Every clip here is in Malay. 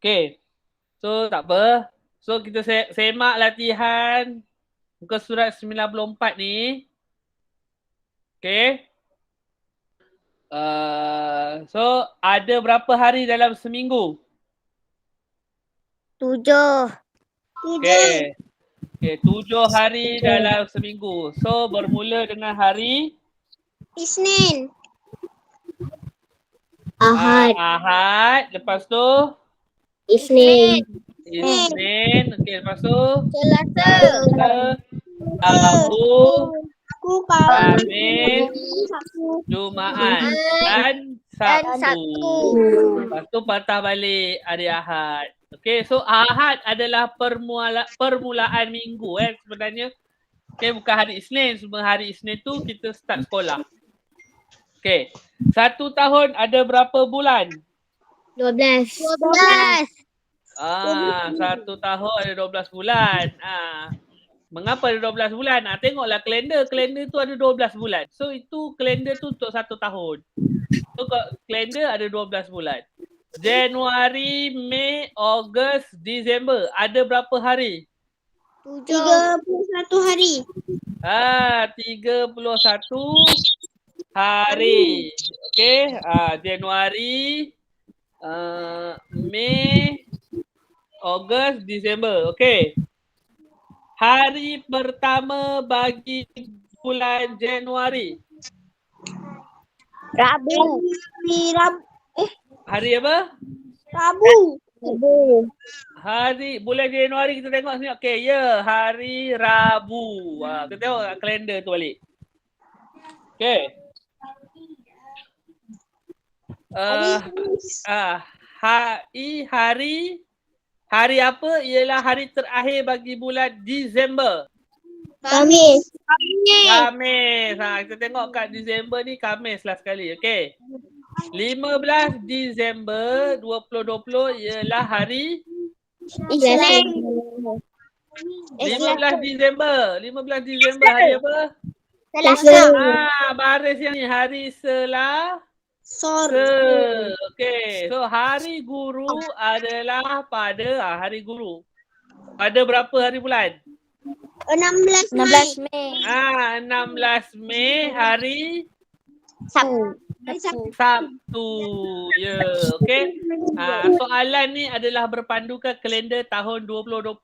Okay. So tak apa. So kita semak latihan muka surat 94 ni. Okay. So ada berapa hari dalam seminggu? 7. Okay. Okay, 7 hari dalam seminggu. So bermula dengan hari Isnin. Ahad. Ahad. Lepas tu Isnin. Isnin. Okay, lepas tu Selasa. Rabu, Khamis. Khamis, Jumaat dan Sabtu. Lepas tu patah balik hari Ahad. Okay, so Ahad adalah permulaan minggu sebenarnya. Okay, bukan hari Isnin. Semua hari Isnin tu kita start sekolah. Okay, 1 tahun ada berapa bulan? 12. 1 tahun ada 12 bulan. Mengapa ada 12 bulan? Tengoklah kalender. Kalender tu ada 12 bulan. So itu kalender tu untuk 1 tahun. So kalender ada 12 bulan. Januari, Mei, Ogos, Disember. Ada berapa hari? 31 hari. 31 hari. Okay. Januari, Mei, Ogos, Disember. Okay. Hari pertama bagi bulan Januari. Rabu. Hari apa? Rabu. Hari bulan Januari kita tengok sini. Okey, ya, hari Rabu. Kita tengok kat kalender tu balik. Okey. Hari apa ialah hari terakhir bagi bulan Disember? Khamis. Khamis. Kita tengok kat Disember ni Khamis lah sekali. Okey. 15 Disember 2020 ialah hari Isnin. 15 Disember. 15 Disember hari apa? Selasa. Baris yang ni hari Selasa. Okey. So hari guru adalah pada hari guru. Pada berapa hari bulan? 16 Mei. 16 Mei hari Sabtu. Ya, okey. Soalan ni adalah berpandukan kalender tahun 2020.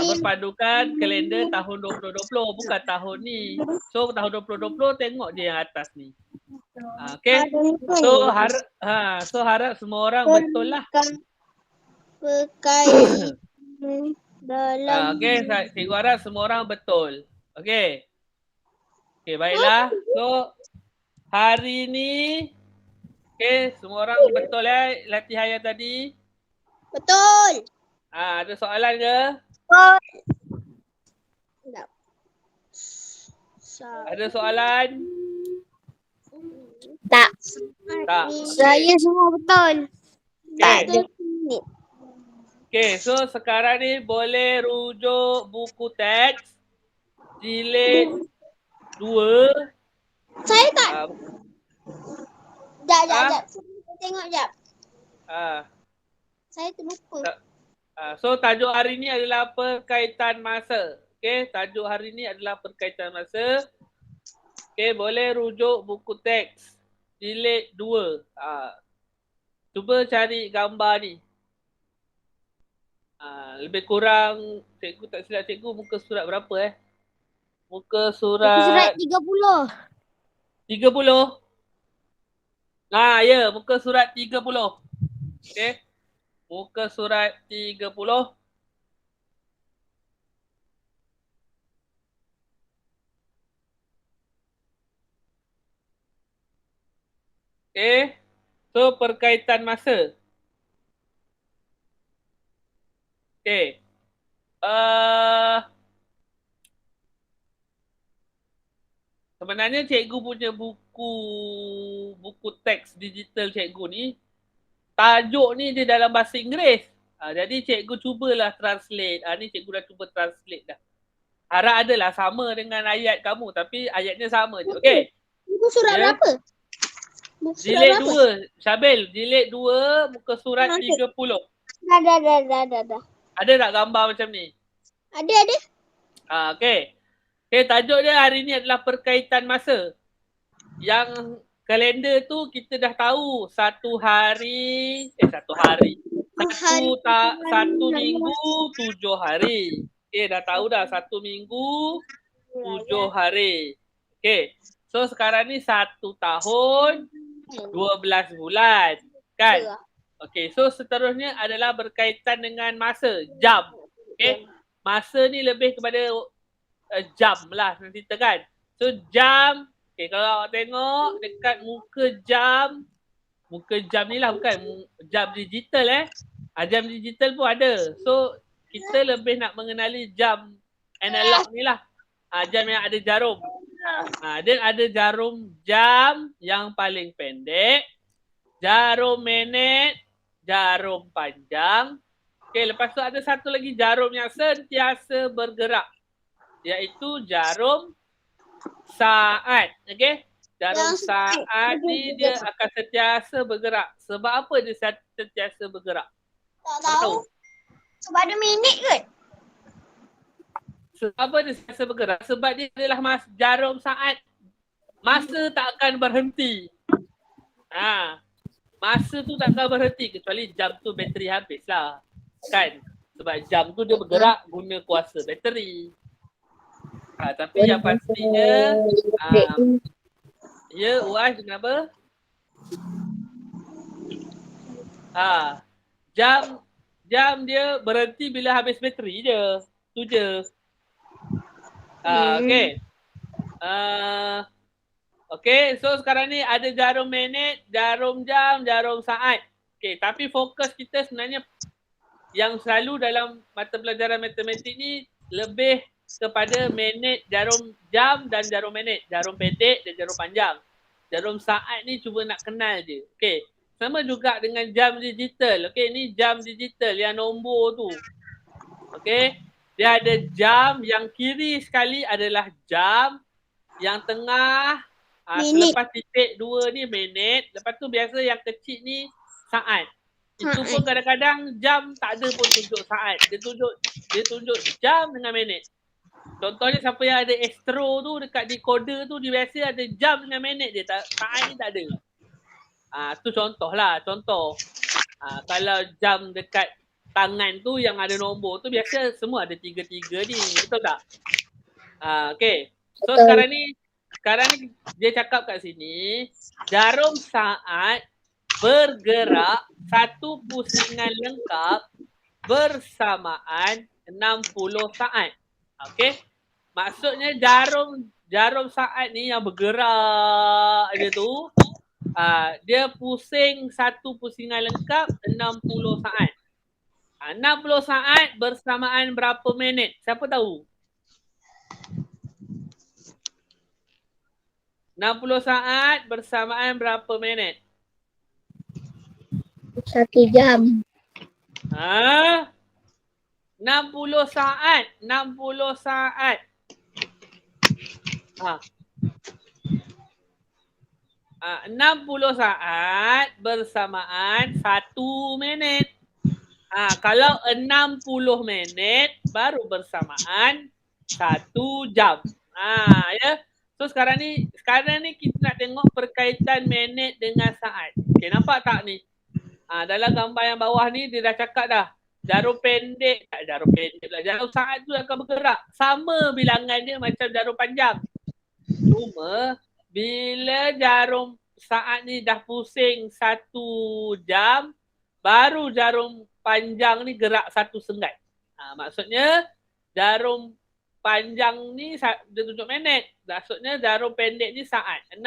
Berpandukan kalender tahun 2020 bukan tahun ni. So tahun 2020 tengok je yang atas ni. Okey. So harap semua orang betul lah. Dalam okey, cikgu harap semua orang betul. Okey. Okey, baiklah. So hari ni okey, semua orang betul latihan yang tadi? Betul. Ada soalan ke? Ada soalan? Tak. Saya semua betul. Okay. Okay, so sekarang ni boleh rujuk buku teks jilid 2. Saya tak. Sekejap. Saya tengok sekejap. Saya terlupa. So tajuk hari ni adalah perkaitan masa. Okay, tajuk hari ni adalah perkaitan masa. Okay, boleh rujuk buku teks jilid 2. Cuba cari gambar ni. Lebih kurang, cikgu tak silap cikgu muka surat berapa Muka surat 30. 30? Ya, muka surat 30. Okay. Muka surat 30. Okay. So, perkaitan masa. Okay. Sebenarnya cikgu punya buku teks digital cikgu ni, tajuk ni dia dalam bahasa Inggeris. Jadi cikgu cubalah translate. Ni cikgu dah cuba translate dah. Harap adalah sama dengan ayat kamu tapi ayatnya sama je. Okey. Buku surat berapa? Jilid 2. Syabil, jilid 2 muka surat 30. Dah. Ada tak gambar macam ni? Ada. Okey. Okay, tajuk dia hari ni adalah perkaitan masa. Yang kalender tu kita dah tahu satu minggu 7 hari. Okay, dah tahu dah 1 minggu 7 hari. Okay, so sekarang ni 1 tahun 12 bulan. Kan? Okay, so seterusnya adalah berkaitan dengan masa, jam. Okay, masa ni lebih kepada jam lah cerita kan. So jam, okay, kalau awak tengok dekat muka jam ni lah, bukan jam digital jam digital pun ada. So kita lebih nak mengenali jam analog ni lah. Jam yang ada jarum. Dia ada jarum jam yang paling pendek, jarum minit, jarum panjang. Okay, lepas tu ada satu lagi jarum yang sentiasa bergerak, iaitu jarum saat. Okay, jarum saat ni dia akan sentiasa bergerak. Sebab apa dia sentiasa bergerak? Tak tahu. Sebab ada minit ke? Sebab apa dia sentiasa bergerak? Sebab dia adalah jarum saat. Masa tak akan berhenti. Masa tu tak akan berhenti kecuali jam tu bateri habis lah. Kan? Sebab jam tu dia bergerak guna kuasa bateri. Tapi yang pastinya ya, Uas kenapa? Jam dia berhenti bila habis bateri je. Tu je. Okay. Okay, so sekarang ni ada jarum minit, jarum jam, jarum saat. Okay, tapi fokus kita sebenarnya yang selalu dalam mata pelajaran matematik ni lebih kepada minit, jarum jam dan jarum minit. Jarum pendek dan jarum panjang. Jarum saat ni cuba nak kenal je. Okay, sama juga dengan jam digital. Okay, ni jam digital yang nombor tu. Okay, dia ada jam yang kiri sekali adalah jam, yang tengah selepas titik 2 ni minit, lepas tu biasa yang kecil ni saat. Itu pun kadang-kadang jam tak ada pun tunjuk saat. Dia tunjuk jam dengan minit. Contohnya siapa yang ada Astro tu dekat decoder tu, dia biasa ada jam dengan minit dia, saat ni tak ada. Tu contoh. Kalau jam dekat tangan tu yang ada nombor tu biasa semua ada 3-3 ni, betul tak? Okay. So sekarang ni dia cakap kat sini, jarum saat bergerak satu pusingan lengkap bersamaan 60 saat. Okay. Maksudnya jarum saat ni yang bergerak dia tu, dia pusing satu pusingan lengkap 60 saat. 60 saat bersamaan berapa minit? Siapa tahu? 60 saat bersamaan berapa minit? 1 jam. 60 saat. 60 saat. 60 saat bersamaan 1 minit. Kalau 60 minit baru bersamaan 1 jam. Ya. So sekarang ni kita nak tengok perkaitan minit dengan saat. Okay, nampak tak ni? Dalam gambar yang bawah ni dia dah cakap dah. Jarum saat tu akan bergerak. Sama bilangan dia macam jarum panjang. Cuma bila jarum saat ni dah pusing 1 jam, baru jarum panjang ni gerak 1 senggat. Maksudnya jarum panjang ni dia tunjuk minit. Maksudnya jarum pendek ni saat. 60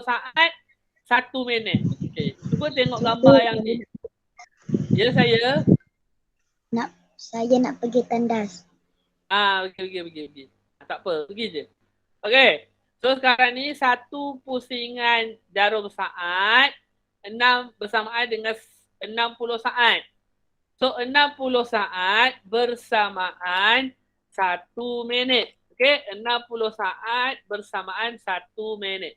saat 1 minit. Okay. Cuba tengok gambar yang ni. Ya saya? Saya nak pergi tandas. Pergi. Tak apa, pergi je. Okay. So sekarang ni 1 pusingan jarum saat 6 bersamaan dengan 60 saat. So 60 saat bersamaan 1 minit. Okay, 60 saat bersamaan 1 minit.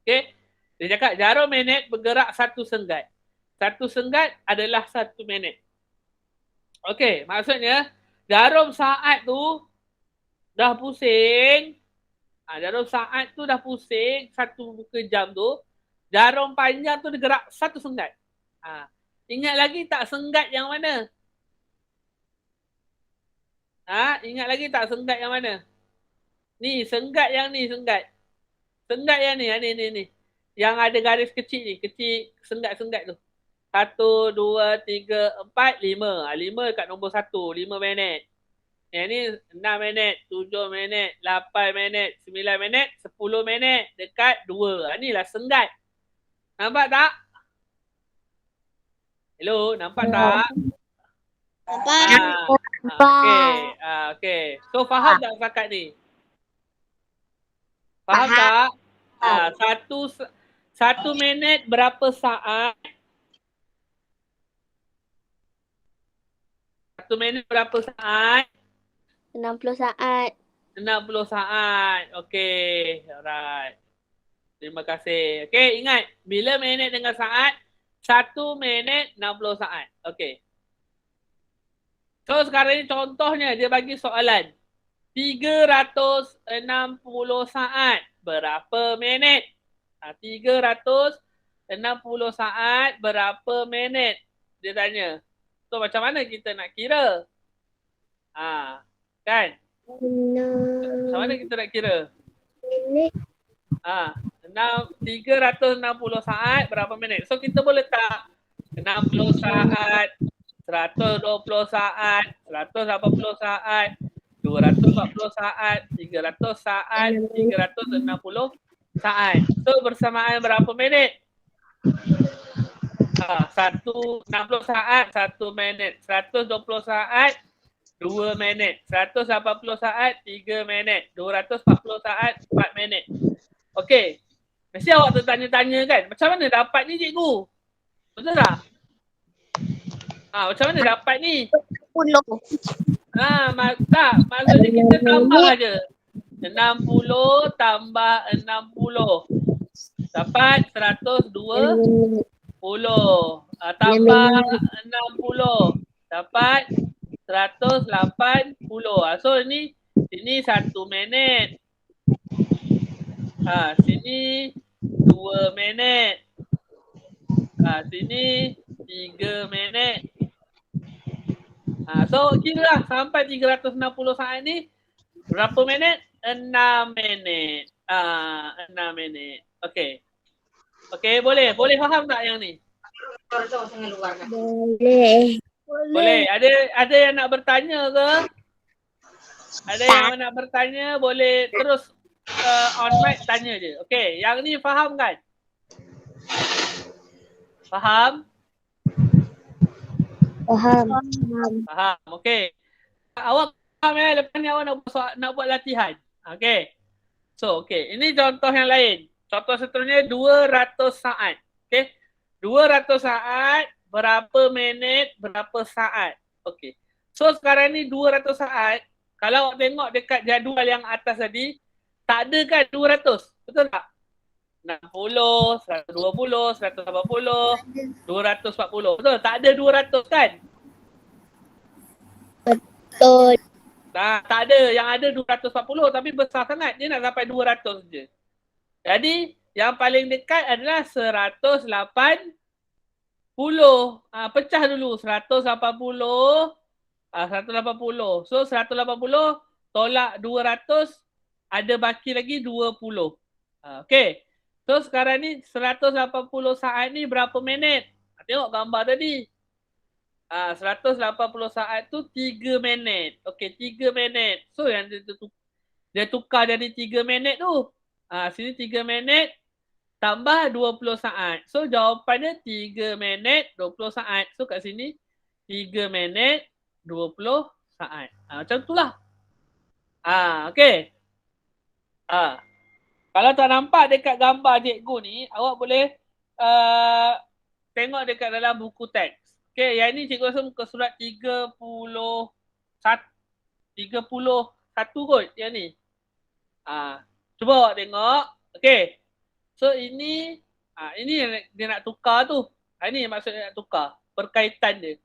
Okay, Dia cakap jarum magnet bergerak 1 senggat. 1 senggat adalah 1 minit. Okey, maksudnya jarum saat tu dah pusing. Jarum saat tu dah pusing 1 muka jam tu. Jarum panjang tu dia gerak 1 senggat. Ingat lagi tak senggat yang mana? Ingat lagi tak senggat yang mana? Ni, senggat yang ni, senggat. Senggat yang ni, ni. Yang ada garis kecil ni, kecil senggat-senggat tu. 1, 2, 3, 4, 5. 5 kat nombor 1, 5 minit. Yang ni 6 minit, 7 minit, 8 minit, 9 minit, 10 minit dekat 2. Inilah senggat. Nampak tak? Hello, nampak tak? Nampak. Okay. So faham tak setakat ni? Faham tak? 1 minit berapa saat? 1 minit berapa saat? 60 saat. 60 saat. Okay. Alright. Terima kasih. Okay, ingat. Bila minit dengan saat? 1 minit 60 saat. Okay. So, sekarang ni contohnya dia bagi soalan. 360 saat. Berapa minit? 360 saat. Berapa minit? Dia tanya. So, macam mana kita nak kira? Kan? Macam mana kita nak kira? Minit. 360 saat berapa minit? So kita boleh tak 60 saat, 120 saat, 180 saat, 240 saat, 300 saat, 360 saat. So bersamaan berapa minit? 160 saat 1 minit, 120 saat 2 minit, 180 saat 3 minit, 240 saat 4 minit. Okey. Mesti awak tertanya-tanya kan, macam mana dapat ni cikgu? Betul tak? Macam mana dapat ni? 10. Tak. Maksudnya kita tambah aja. 60 tambah 60. Dapat 120. Tambah 60. Dapat 180. So ni, sini 1 minit. Sini 2 minit. Sini 3 minit. So kira lah sampai 360 saat ni berapa minit? 6 minit. 6 minit. Okey. Okey, boleh faham tak yang ni? Boleh. Ada yang nak bertanya ke? Ada yang nak bertanya boleh terus on mic tanya je. Okey, yang ni faham kan? Faham? Faham. Okey. Awak faham lepas ni awak nak buat latihan. Okey. So, okey. Ini contoh yang lain. Contoh seterusnya 200 saat. Okey. 200 saat, berapa minit, berapa saat. Okey. So, sekarang ni 200 saat. Kalau awak tengok dekat jadual yang atas tadi, tak ada kan 200? Betul tak? 60, 120, 180, 240. Betul? Tak ada 200 kan? Betul. Tak ada. Yang ada 240 tapi besar sangat. Dia nak sampai 200 je. Jadi, yang paling dekat adalah 180. Pecah dulu. 180. 180. So, 180 tolak 200. Ada baki lagi 20. Okay. So sekarang ni 180 saat ni berapa minit? Tengok gambar tadi. 180 saat tu 3 minit. Okay, 3 minit. So yang dia tukar jadi 3 minit tu. Sini 3 minit tambah 20 saat. So jawapannya 3 minit 20 saat. So kat sini 3 minit 20 saat. Macam tu lah. Okay. Kalau tak nampak dekat gambar cikgu ni, awak boleh tengok dekat dalam buku teks. Okay, yang ni cikgu rasa muka surat 31 kot yang ni. Cuba awak tengok. Okay. So ini Ini yang dia nak tukar tu. Ini maksudnya nak tukar. Perkaitan dia.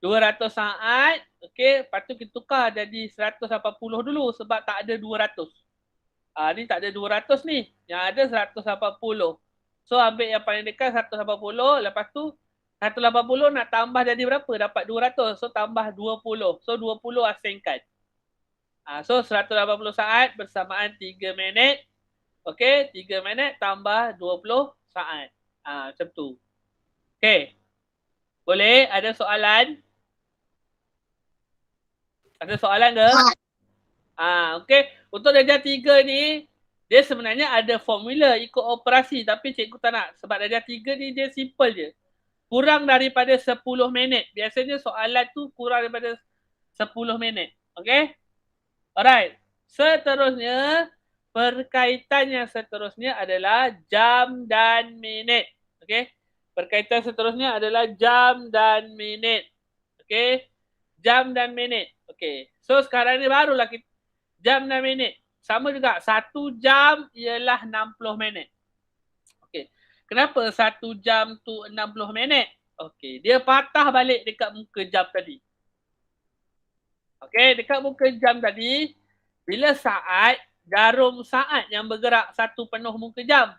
200 saat, okey, lepas tu kita tukar jadi 180 dulu sebab tak ada 200. Ni tak ada 200 ni. Yang ada 180. So ambil yang paling dekat 180, lepas tu 180 nak tambah jadi berapa? Dapat 200. So tambah 20. So 20 asingkan. So 180 saat bersamaan 3 minit. Okey, 3 minit tambah 20 saat. Macam tu. Okey. Boleh? Ada soalan? Ada soalan ke? Okey. Untuk darjah 3 ni, dia sebenarnya ada formula ikut operasi. Tapi cikgu tak nak. Sebab darjah 3 ni dia simple je. Kurang daripada 10 minit. Biasanya soalan tu kurang daripada 10 minit. Okey? Alright. Seterusnya, perkaitan yang seterusnya adalah jam dan minit. Okey? Perkaitan seterusnya adalah jam dan minit. Okey? Jam dan minit. Okey. So sekarang ni barulah kita jam dan minit. Sama juga. 1 jam ialah 60 minit. Okey. Kenapa 1 jam tu 60 minit? Okey. Dia patah balik dekat muka jam tadi. Okey. Dekat muka jam tadi, bila saat, jarum saat yang bergerak 1 penuh muka jam,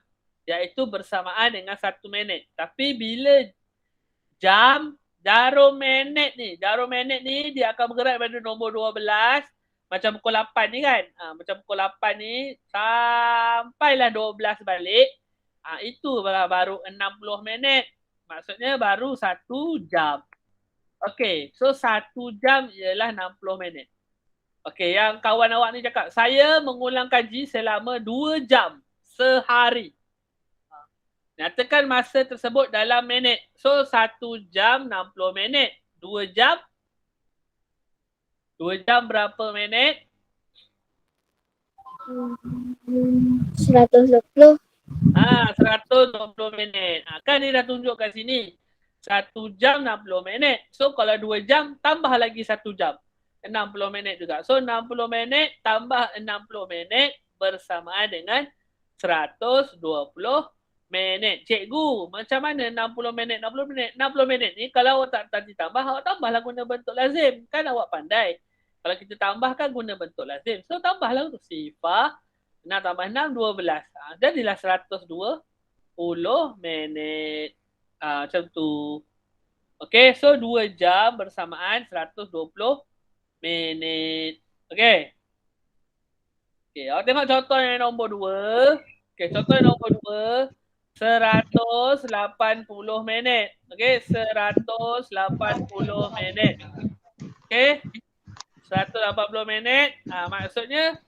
iaitu bersamaan dengan 1 minit. Tapi bila jam, jarum minit ni dia akan bergerak pada nombor 12 macam pukul 8 ni kan. Macam pukul 8 ni sampailah 12 balik. Itu baru 60 minit. Maksudnya baru 1 jam. Okey, so 1 jam ialah 60 minit. Okey, yang kawan awak ni cakap, saya mengulang kaji selama 2 jam sehari. Nyatakan masa tersebut dalam minit. So 1 jam 60 minit. 2 jam berapa minit? 120. 120 minit. Kan dia dah tunjuk kat sini. 1 jam 60 minit. So kalau 2 jam, tambah lagi 1 jam. 60 minit juga. So 60 minit tambah 60 minit bersamaan dengan 120 minit. Cikgu, macam mana 60 minit? 60 minit ni kalau awak tak ditambah, awak tambahlah guna bentuk lazim. Kan awak pandai. Kalau kita tambahkan guna bentuk lazim. So tambahlah untuk sifar. 6 tambah 6, 12. Jadilah 120 minit. Macam tu. Okay, so 2 jam bersamaan 120 minit. Okay. Okay, awak tengok contoh yang nombor 2. Okay, contoh yang nombor 2. 180 minit. Okay, 180 minit. Okay. 180 minit. Maksudnya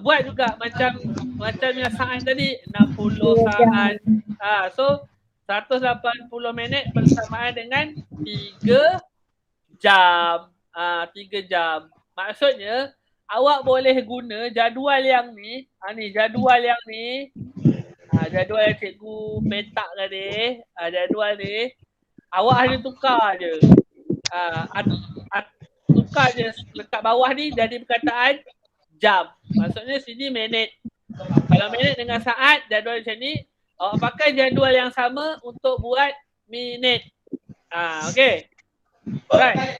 buat juga macam yang saat tadi 60 saat. So 180 minit bersamaan dengan 3 jam. 3 jam. Maksudnya awak boleh guna jadual yang ni. Jadual yang ni. Jadual yang cikgu petak tadi. Jadual ni. Awak hanya tukar je. Tukar je dekat bawah ni jadi perkataan jam. Maksudnya sini minit. Kalau minit dengan saat, jadual macam ni. Awak pakai jadual yang sama untuk buat minit. Okay. Alright.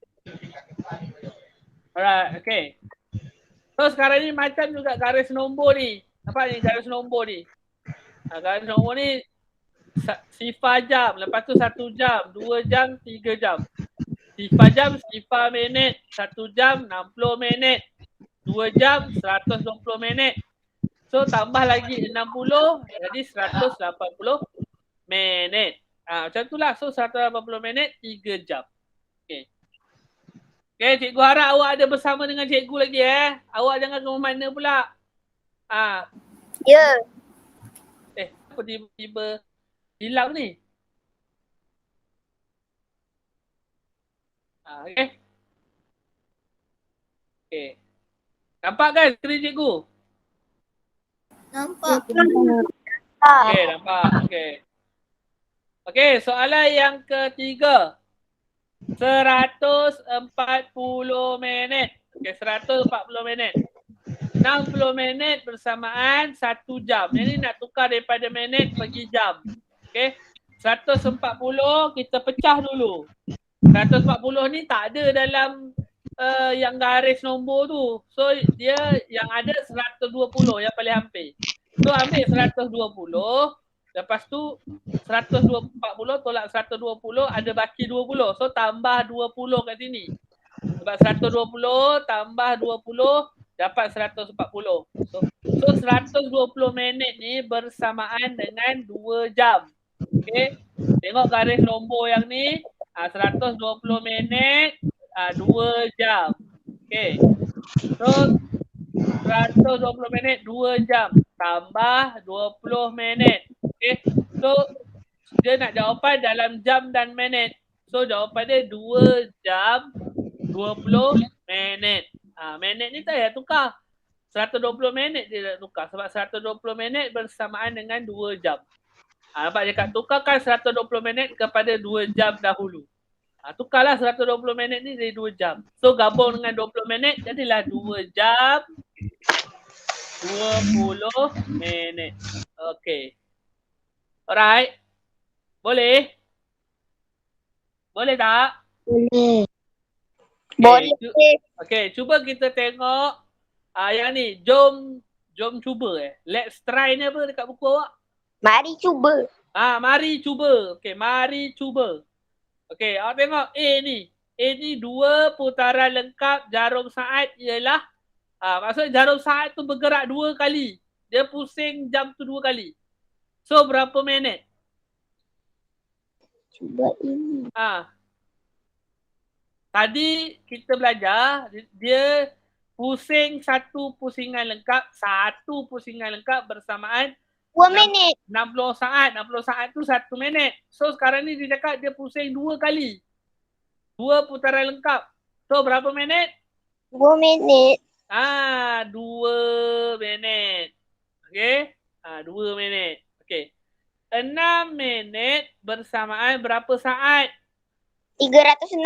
Okay. So sekarang ni macam juga garis nombor ni. Nampak ni garis nombor ni. Garis nombor ni sifar jam. Lepas tu 1 jam, 2 jam, 3 jam. Sifar jam, sifar minit. 1 jam, 60 minit. 2 jam, 120 minit. So tambah lagi 60, jadi 180 minit. Macam tu lah. So 180 minit, 3 jam. Okay. Okay, cikgu harap awak ada bersama dengan cikgu lagi Awak jangan ke mana pula. Ya. Apa tiba-tiba hilang ni? Okay. Okay. Nampak kan skrin cikgu? Nampak. Okay, nampak. Okay. Okay, soalan yang ketiga. 140 minit. Okay, 140 minit. 60 minit bersamaan 1 jam. Ini nak tukar daripada minit pergi jam. Okey. 140 kita pecah dulu. 140 ni tak ada dalam yang garis nombor tu. So dia yang ada 120 yang paling hampir. So ambil 120, lepas tu 140 tolak 120 ada baki 20. So tambah 20 kat sini. Sebab 120 tambah 20 dapat 140. So 120 minit ni bersamaan dengan 2 jam. Okey. Tengok garis nombor yang ni, 120 minit 2 jam. Okey. So 120 minit 2 jam tambah 20 minit. Okey. So dia nak jawapan dalam jam dan minit. So jawapan dia 2 jam 20 minit. Minit ni tak payah tukar. 120 minit dia nak tukar sebab 120 minit bersamaan dengan 2 jam. Nampak dia kat tukarkan 120 minit kepada 2 jam dahulu. Tukarlah 120 minit ni jadi 2 jam. So gabung dengan 20 minit jadilah 2 jam 20 minit. Okay. Alright. Boleh? Boleh tak? Boleh. Okay. Boleh. Okay, cuba kita tengok yang ni. Jom cuba Let's try ni apa dekat buku awak? Mari cuba. Mari cuba. Okay, mari cuba. Okay, awak tengok A ni. A ni 2 putaran lengkap jarum saat ialah maksudnya jarum saat tu bergerak 2 kali. Dia pusing jam tu 2 kali. So berapa minit? Cuba ini. Tadi kita belajar dia pusing satu pusingan lengkap bersamaan 2 minit. 60 saat. 60 saat tu 1 minit. So sekarang ni dia cakap dia pusing 2 kali. 2 putaran lengkap. So berapa minit? 2 minit. 2 minit. Okay. 2 minit. Okay. 6 minit bersamaan berapa saat? 360.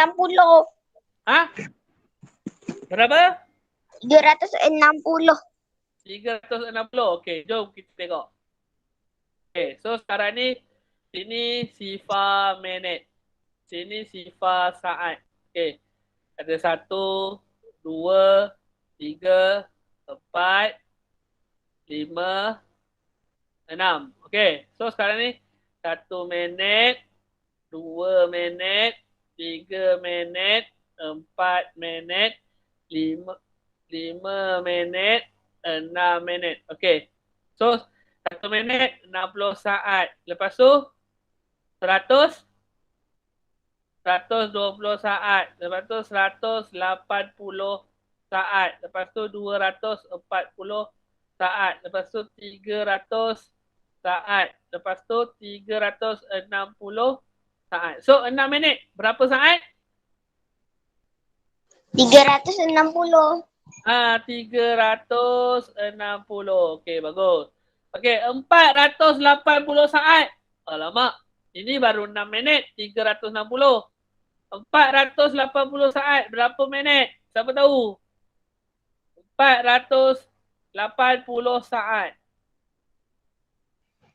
Berapa? 360. 360. Okay, jom kita tengok. Okay, so sekarang ni sini sifar minit. Sini sifar saat. Okay. Ada 1, 2, 3, 4, 5, 6. Okay. So sekarang ni 1 minit, 2 minit, 3 minit, 4 minit, 5 minit, 6 minit. Okay. So 1 minit 60 saat. Lepas tu 120 saat. Lepas tu 180 saat. Lepas tu 240 saat. Lepas tu 300 saat. Lepas tu 360 saat. So 6 minit. Berapa saat? 360. 360. Okey, bagus. Okey, 480 saat. Alamak. Ini baru 6 minit. 360. 480 saat. Berapa minit? Siapa tahu? 480 saat.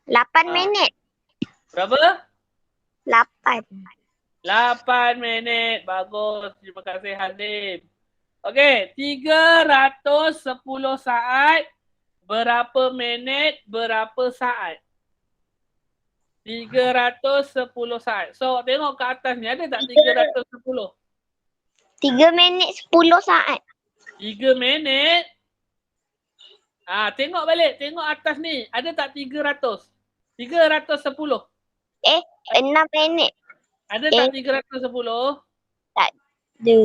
8 minit. Berapa? 8. 8 minit. Bagus. Terima kasih Halim. Okey, 310 saat. Berapa minit? Berapa saat? 310 saat. So, tengok ke atas ni. Ada tak 310? 3 minit 10 saat. 3 minit. Tengok balik. Tengok atas ni. Ada tak 300? 310. 6 minit. Ada tak 310? Tak ada.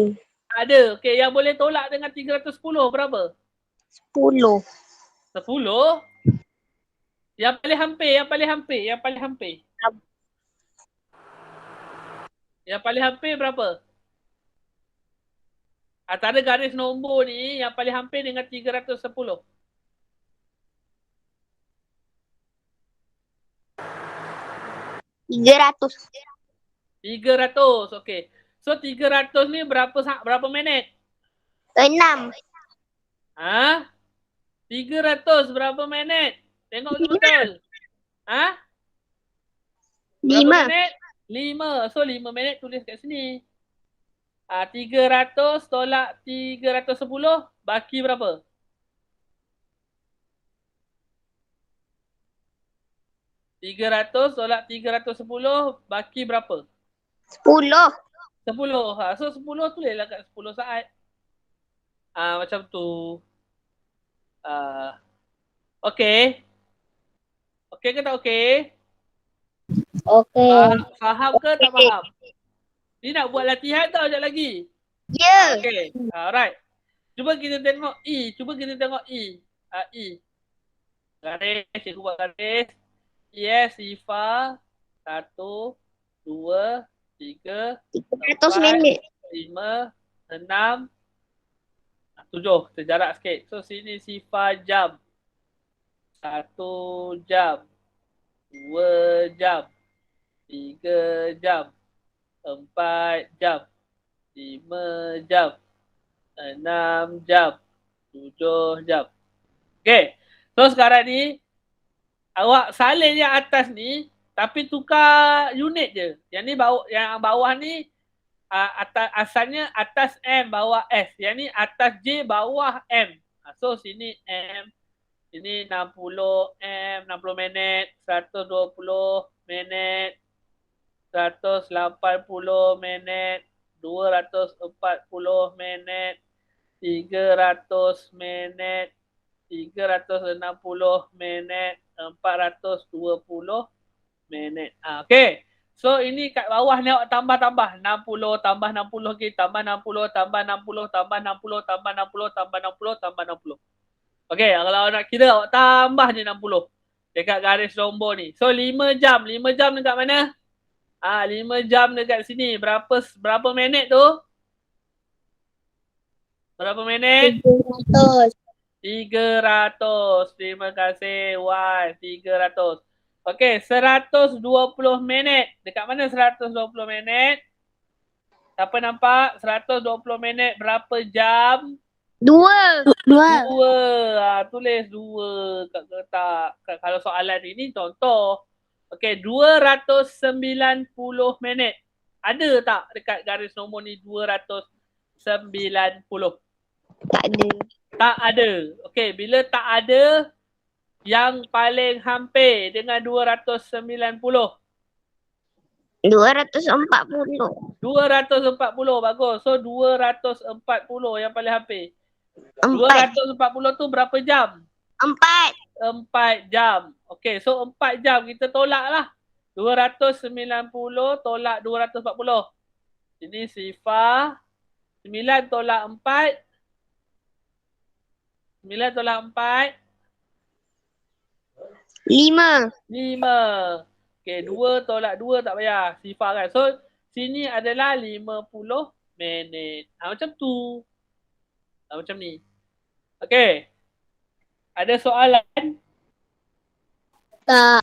Ada. Okey, yang boleh tolak dengan 310 berapa? 10. 10? Yang paling hampir. Yang paling hampir berapa? Tak ada garis nombor ni. Yang paling hampir dengan 310. 300. Okey. So 300 ni berapa minit? 6. 300 berapa minit? Tengok betul. 5. minit? 5. So 5 minit tulis kat sini. 300 tolak 310 baki berapa? Tiga ratus tolak 310 baki berapa? 10. 10. So 10 tulislah kat 10 saat. Macam tu. Okay. Okay ke tak okay? Okey. Faham ke tak faham? Ni nak buat latihan tau sekejap lagi. Ya. Okay. Alright. Cuba kita tengok E. Cuba kita tengok E. E. Garis. Cikgu buat garis. Yes, Sifa. 1, 2, 3, 300 minit. 5, 6, 7. Terjarak sikit. So sini Sifa jam. 1 jam. 2 jam. 3 jam. 4 jam. 5 jam. 6 jam. 7 jam. Okay. So sekarang ni awak salin yang atas ni tapi tukar unit je. Yang ni yang bawah ni asalnya atas M bawah S. Yang ni atas J bawah M. So sini M. Sini 60 M, 60 minit, 120 minit, 180 minit, 240 minit, 300 minit, 360 minit, 420 minit. Okay. So ini kat bawah ni awak tambah-tambah. 60 tambah 60 lagi, tambah 60, tambah 60, tambah 60, tambah 60, tambah 60, tambah 60. Okay, kalau awak nak kira awak tambah je 60 dekat garis nombor ni. So 5 jam. 5 jam dekat mana? 5 jam dekat sini. Berapa minit tu? Berapa minit? 300. 300. Terima kasih Wan. 300. Okey, 120 minit. Dekat mana 120 minit? Siapa nampak? 120 minit berapa jam? 2. 2. Tulis 2 kat kertas. Kalau soalan ini contoh. Okey, 290 minit. Ada tak dekat garis nombor ni 290? Tak ada. Tak ada. Okey, bila tak ada, yang paling hampir dengan 290. 240. 240, bagus. So 240 yang paling hampir. 4. 240 tu berapa jam? 4. 4 jam. Okey, so 4 jam kita tolak lah. 290 tolak 240. Ini Sifa. 9 tolak 4. 9 tolak 4. 5. 5. Okey, 2 tolak 2 tak payah. Sifar kan. So, sini adalah 50 minit. Macam tu. Macam ni. Okey. Ada soalan? Tak.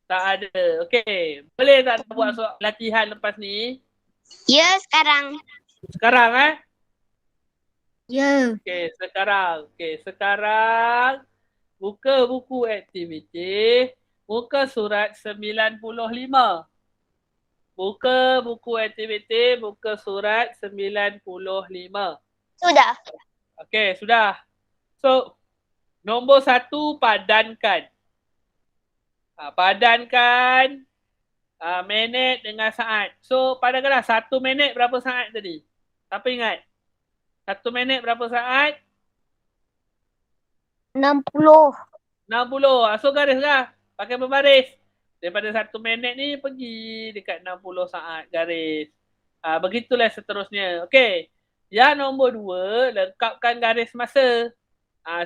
Tak ada. Okey. Boleh tak buat latihan lepas ni? Ya, sekarang. Sekarang Ya. Okey, sekarang. Okey, sekarang buka buku aktiviti. Buka surat 95. Buka buku aktiviti, buka surat 95. Sudah. Okey, sudah. So, nombor 1, padankan. Padankan minit dengan saat. So, padankanlah 1 minit berapa saat tadi? Siapa ingat? 1 minit berapa saat? 60. 60. So, garis lah. Pakai berbaris. Daripada 1 minit ni pergi dekat 60 saat garis. Begitulah seterusnya. Okey. Yang nombor 2, lengkapkan garis masa.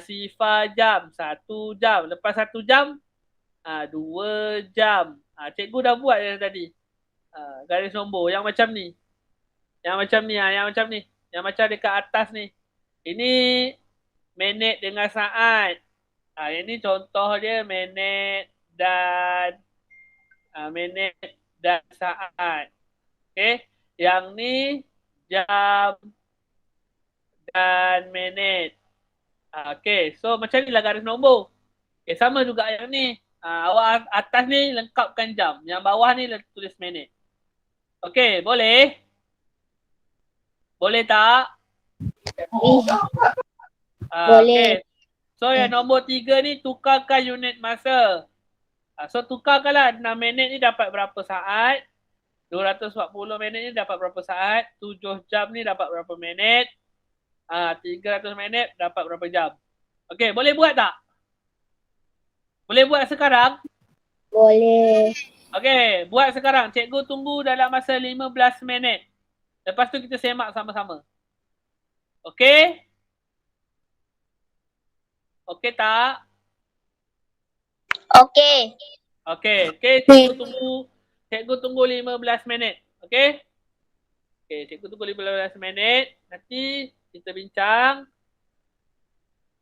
Sifar jam. 1 jam. Lepas 1 jam, 2 jam. Cikgu dah buat yang tadi. Garis nombor yang macam ni. Yang macam ni. Yang macam ni. Yang macam dekat atas ni. Ini minit dengan saat. Ini contoh dia minit dan saat. Okey. Yang ni jam dan minit. Okey. So macam ni lah garis nombor. Sama juga yang ni. Awak atas ni lengkapkan jam. Yang bawah ni tulis minit. Okey, boleh? Boleh tak? Boleh. Okay. So yang nombor 3 ni tukarkan unit masa. So tukarkanlah 6 minit ni dapat berapa saat. 240 minit ni dapat berapa saat. 7 jam ni dapat berapa minit. 300 minit dapat berapa jam. Okay, boleh buat tak? Boleh buat sekarang? Boleh. Okay, buat sekarang. Cikgu tunggu dalam masa 15 minit. Lepas tu kita semak sama-sama. Okay? Okay tak? Okay. Okay, cikgu tunggu 15 minit. Okay? Okay, cikgu tunggu 15 minit. Nanti kita bincang.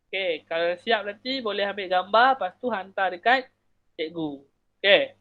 Okay, kalau siap nanti boleh ambil gambar. Lepas tu hantar dekat cikgu. Okay.